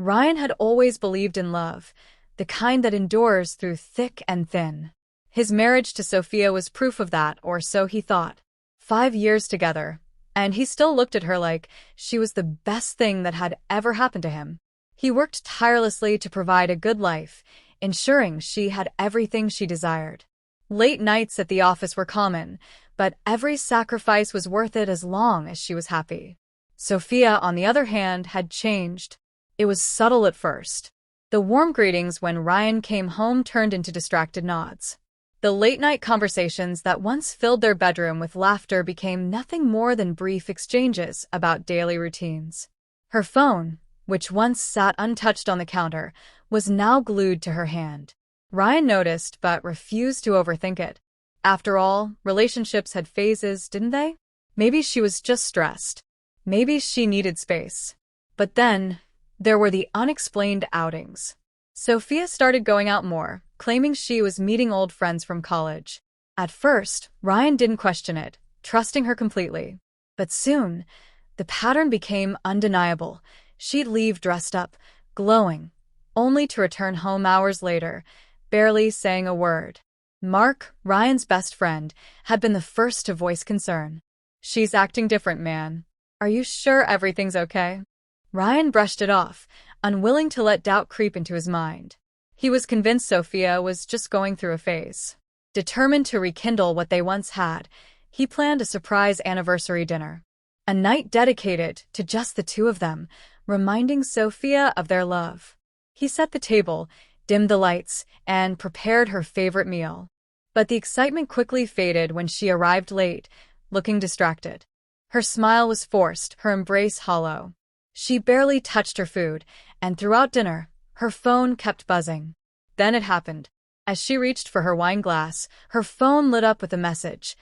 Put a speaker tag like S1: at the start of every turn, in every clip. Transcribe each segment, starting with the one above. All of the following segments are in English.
S1: Ryan had always believed in love, the kind that endures through thick and thin. His marriage to Sophia was proof of that, or so he thought. 5 years together, and he still looked at her like she was the best thing that had ever happened to him. He worked tirelessly to provide a good life, ensuring she had everything she desired. Late nights at the office were common, but every sacrifice was worth it as long as she was happy. Sophia, on the other hand, had changed. It was subtle at first. The warm greetings when Ryan came home turned into distracted nods. The late-night conversations that once filled their bedroom with laughter became nothing more than brief exchanges about daily routines. Her phone, which once sat untouched on the counter, was now glued to her hand. Ryan noticed but refused to overthink it. After all, relationships had phases, didn't they? Maybe she was just stressed. Maybe she needed space. But then, there were the unexplained outings. Sophia started going out more, claiming she was meeting old friends from college. At first, Ryan didn't question it, trusting her completely. But soon, the pattern became undeniable. She'd leave dressed up, glowing, only to return home hours later, barely saying a word. Mark, Ryan's best friend, had been the first to voice concern. "She's acting different, man. Are you sure everything's okay?" Ryan brushed it off, unwilling to let doubt creep into his mind. He was convinced Sophia was just going through a phase. Determined to rekindle what they once had, he planned a surprise anniversary dinner. A night dedicated to just the two of them, reminding Sophia of their love. He set the table, dimmed the lights, and prepared her favorite meal. But the excitement quickly faded when she arrived late, looking distracted. Her smile was forced, her embrace hollow. She barely touched her food, and throughout dinner, her phone kept buzzing. Then it happened. As she reached for her wine glass, her phone lit up with a message.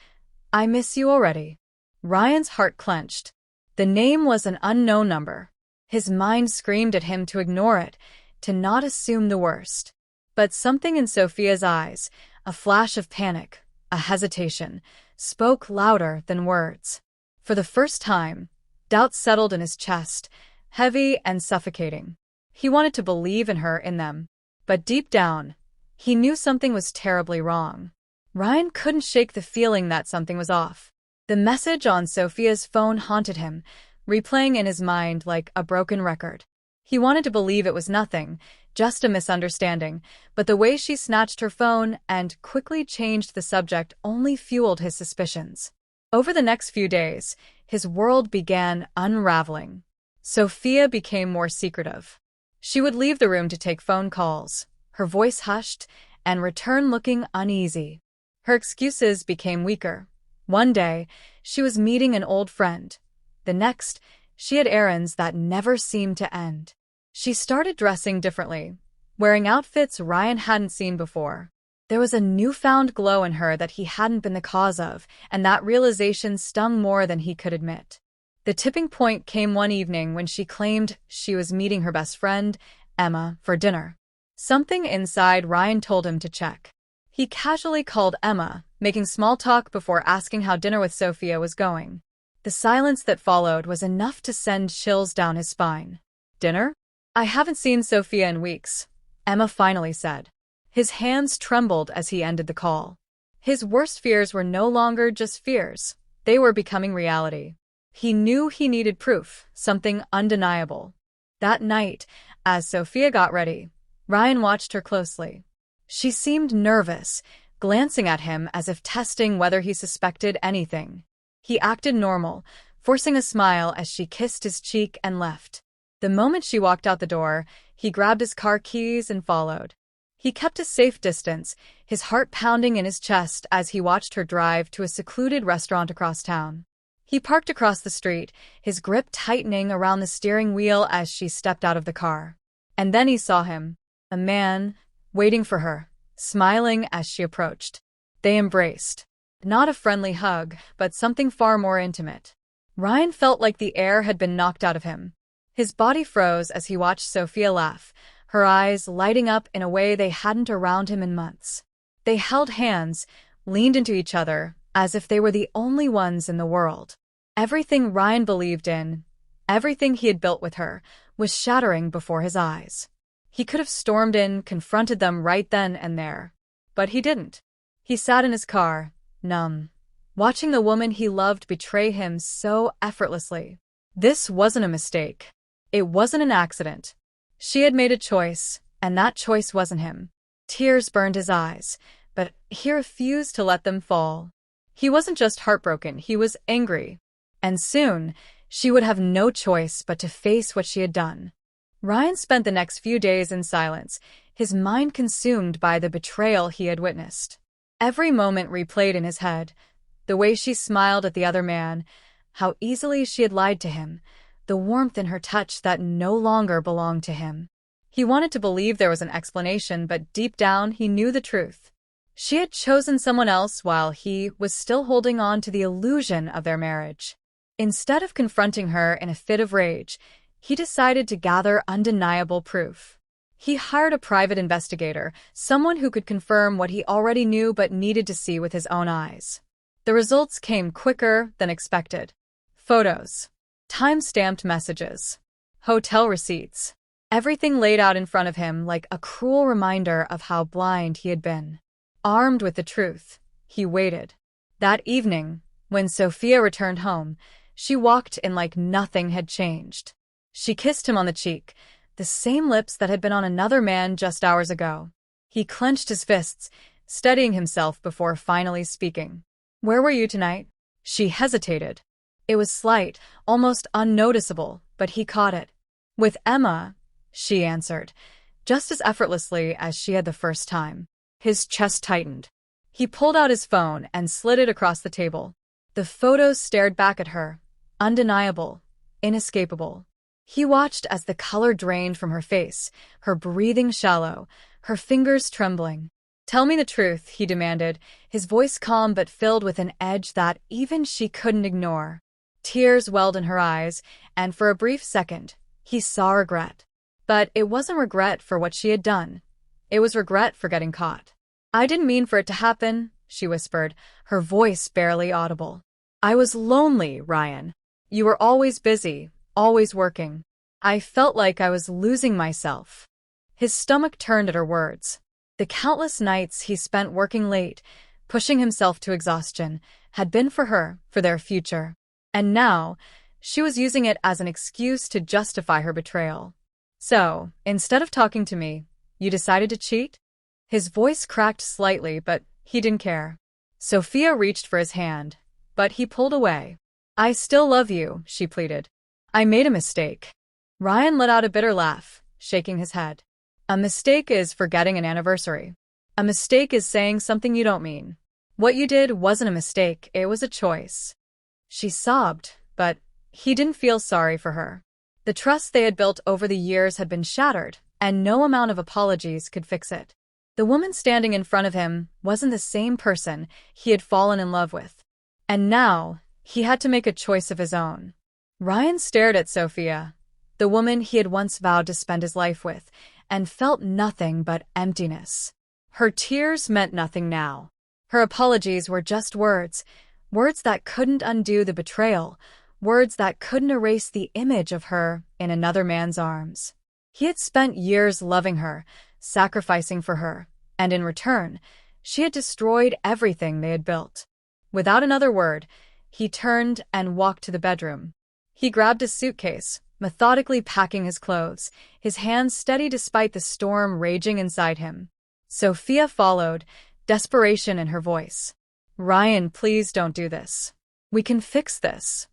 S1: "I miss you already." Ryan's heart clenched. The name was an unknown number. His mind screamed at him to ignore it, to not assume the worst. But something in Sophia's eyes, a flash of panic, a hesitation, spoke louder than words. For the first time, doubt settled in his chest, heavy and suffocating. He wanted to believe in her, in them. But deep down, he knew something was terribly wrong. Ryan couldn't shake the feeling that something was off. The message on Sophia's phone haunted him, replaying in his mind like a broken record. He wanted to believe it was nothing, just a misunderstanding, but the way she snatched her phone and quickly changed the subject only fueled his suspicions. Over the next few days, his world began unraveling. Sophia became more secretive. She would leave the room to take phone calls, her voice hushed, and return looking uneasy. Her excuses became weaker. One day, she was meeting an old friend. The next, she had errands that never seemed to end. She started dressing differently, wearing outfits Ryan hadn't seen before. There was a newfound glow in her that he hadn't been the cause of, and that realization stung more than he could admit. The tipping point came one evening when she claimed she was meeting her best friend, Emma, for dinner. Something inside Ryan told him to check. He casually called Emma, making small talk before asking how dinner with Sophia was going. The silence that followed was enough to send chills down his spine. "Dinner? I haven't seen Sophia in weeks," Emma finally said. His hands trembled as he ended the call. His worst fears were no longer just fears. They were becoming reality. He knew he needed proof, something undeniable. That night, as Sophia got ready, Ryan watched her closely. She seemed nervous, glancing at him as if testing whether he suspected anything. He acted normal, forcing a smile as she kissed his cheek and left. The moment she walked out the door, he grabbed his car keys and followed. He kept a safe distance, his heart pounding in his chest as he watched her drive to a secluded restaurant across town. He parked across the street, his grip tightening around the steering wheel as she stepped out of the car. And then he saw him, a man, waiting for her, smiling as she approached. They embraced. Not a friendly hug, but something far more intimate. Ryan felt like the air had been knocked out of him. His body froze as he watched Sophia laugh, her eyes lighting up in a way they hadn't around him in months. They held hands, leaned into each other, as if they were the only ones in the world. Everything Ryan believed in, everything he had built with her, was shattering before his eyes. He could have stormed in, confronted them right then and there. But he didn't. He sat in his car, numb, watching the woman he loved betray him so effortlessly. This wasn't a mistake. It wasn't an accident. She had made a choice, and that choice wasn't him. Tears burned his eyes, but he refused to let them fall. He wasn't just heartbroken, he was angry. And soon, she would have no choice but to face what she had done. Ryan spent the next few days in silence, his mind consumed by the betrayal he had witnessed. Every moment replayed in his head, the way she smiled at the other man, how easily she had lied to him, the warmth in her touch that no longer belonged to him. He wanted to believe there was an explanation, but deep down he knew the truth. She had chosen someone else while he was still holding on to the illusion of their marriage. Instead of confronting her in a fit of rage, he decided to gather undeniable proof. He hired a private investigator, someone who could confirm what he already knew but needed to see with his own eyes. The results came quicker than expected. Photos, time-stamped messages, hotel receipts, everything laid out in front of him like a cruel reminder of how blind he had been. Armed with the truth, he waited. That evening, when Sophia returned home, she walked in like nothing had changed. She kissed him on the cheek, the same lips that had been on another man just hours ago. He clenched his fists, steadying himself before finally speaking. "Where were you tonight?" She hesitated. It was slight, almost unnoticeable, but he caught it. "With Emma," she answered, just as effortlessly as she had the first time. His chest tightened. He pulled out his phone and slid it across the table. The photos stared back at her, undeniable, inescapable. He watched as the color drained from her face, her breathing shallow, her fingers trembling. "Tell me the truth," he demanded, his voice calm but filled with an edge that even she couldn't ignore. Tears welled in her eyes, and for a brief second, he saw regret. But it wasn't regret for what she had done. It was regret for getting caught. "I didn't mean for it to happen," she whispered, her voice barely audible. "I was lonely, Ryan. You were always busy, always working. I felt like I was losing myself." His stomach turned at her words. The countless nights he spent working late, pushing himself to exhaustion, had been for her, for their future. And now, she was using it as an excuse to justify her betrayal. "So, instead of talking to me, you decided to cheat?" His voice cracked slightly, but he didn't care. Sophia reached for his hand, but he pulled away. "I still love you," she pleaded. "I made a mistake." Ryan let out a bitter laugh, shaking his head. "A mistake is forgetting an anniversary. A mistake is saying something you don't mean. What you did wasn't a mistake, it was a choice." She sobbed, but he didn't feel sorry for her. The trust they had built over the years had been shattered, and no amount of apologies could fix it. The woman standing in front of him wasn't the same person he had fallen in love with. And now, he had to make a choice of his own. Ryan stared at Sophia, the woman he had once vowed to spend his life with, and felt nothing but emptiness. Her tears meant nothing now. Her apologies were just words, words that couldn't undo the betrayal, words that couldn't erase the image of her in another man's arms. He had spent years loving her, sacrificing for her, and in return, she had destroyed everything they had built. Without another word, he turned and walked to the bedroom. He grabbed a suitcase, methodically packing his clothes, his hands steady despite the storm raging inside him. Sophia followed, desperation in her voice. "Ryan, please don't do this. We can fix this."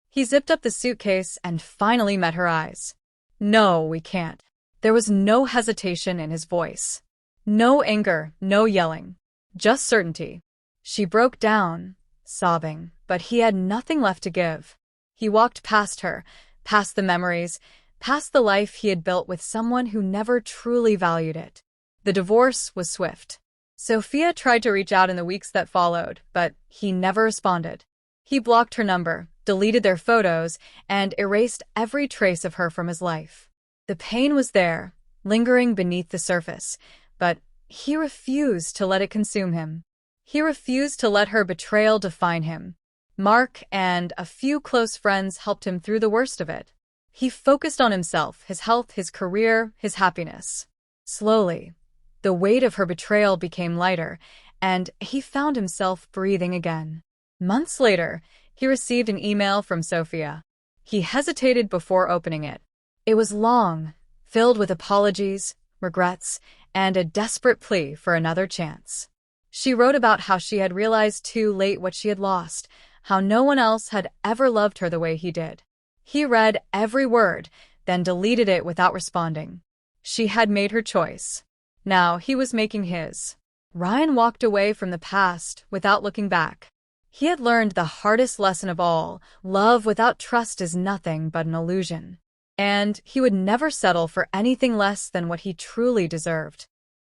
S1: He zipped up the suitcase and finally met her eyes. "No, we can't." There was no hesitation in his voice. No anger, no yelling. Just certainty. She broke down, sobbing, but he had nothing left to give. He walked past her, past the memories, past the life he had built with someone who never truly valued it. The divorce was swift. Sophia tried to reach out in the weeks that followed, but he never responded. He blocked her number, deleted their photos, and erased every trace of her from his life. The pain was there, lingering beneath the surface, but he refused to let it consume him. He refused to let her betrayal define him. Mark and a few close friends helped him through the worst of it. He focused on himself, his health, his career, his happiness. Slowly, the weight of her betrayal became lighter, and he found himself breathing again. Months later, he received an email from Sophia. He hesitated before opening it. It was long, filled with apologies, regrets, and a desperate plea for another chance. She wrote about how she had realized too late what she had lost, how no one else had ever loved her the way he did. He read every word, then deleted it without responding. She had made her choice. Now he was making his. Ryan walked away from the past without looking back. He had learned the hardest lesson of all: love without trust is nothing but an illusion. And he would never settle for anything less than what he truly deserved.